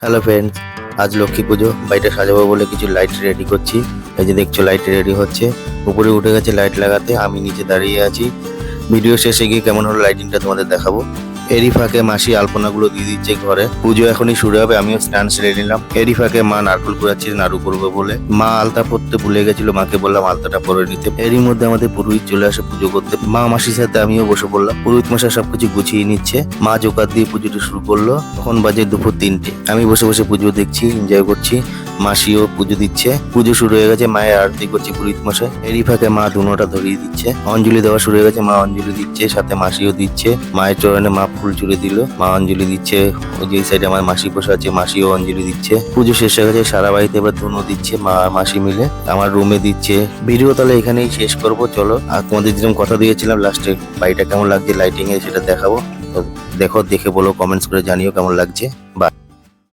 Hello friends, আজ লক্ষ্মী পুজো। বাড়িটা সাজাবো বলে কিছু লাইট রেডি করছি। এই যে দেখছো লাইট রেডি হচ্ছে, উপরে উঠে গেছে লাইট লাগাতে, আমি নিচে দাঁড়িয়ে আছি। ভিডিও শেষে গিয়ে কেমন হলো লাইটিংটা তোমাদের দেখাবো। এরই ফাঁকে মাসি আলপনাগুলো দিয়ে দিচ্ছে ঘরে। পুজো এখনই শুরু হবে, আমিও স্নান সেরে নিলাম। এরই ফাঁকে মা নারকল কুড়াচ্ছে নাড়ু করবে বলে। মা আলতা পরতে ভুলে গেছিল, মাকে বললাম আলতাটা পরে নিতে। এরই মধ্যে আমাদের পুরোহিত চলে আসে পুজো করতে। মা মাসির সাথে আমিও বসে পড়লাম। পুরোহিত মশাই সবকিছু গুছিয়ে নিচ্ছে। মা জোকার দিয়ে পুজোটা শুরু করলো। তখন বাজে দুপুর 3টে। আমি বসে বসে পুজো দেখছি, এনজয় করছি। মাসিও পুজো দিচ্ছে। পুজো শুরু হয়ে গেছে, মায়ের আরতি করছে পুরোহিত মশাই। এরই ফাঁকে মা ধুনোটা ধরিয়ে দিচ্ছে। অঞ্জলি দেওয়া শুরু হয়ে গেছে, মা অঞ্জলি দিচ্ছে, সাথে মাসিও দিচ্ছে। মায়ের চরণে মা ফুল চুড়ে দিল, মা অঞ্জলি দিচ্ছে। ওই যে সাইডে আমার মাসি বসে আছে, মাসিও অঞ্জলি দিচ্ছে। পুজো শেষ হয়ে গেছে, সারা বাড়িতে এবার ধুনো দিচ্ছে মা আর মাসি মিলে। আমার রুমে দিচ্ছে। ভিডিও তাহলে এখানেই শেষ করবো, চলো। আর তোমাদের যেরকম কথা দিয়েছিলাম লাস্টে বাড়িটা কেমন লাগছে লাইটিং এ সেটা দেখাবো। তো দেখো, দেখে বলো, কমেন্টস করে জানিও কেমন লাগছে। বা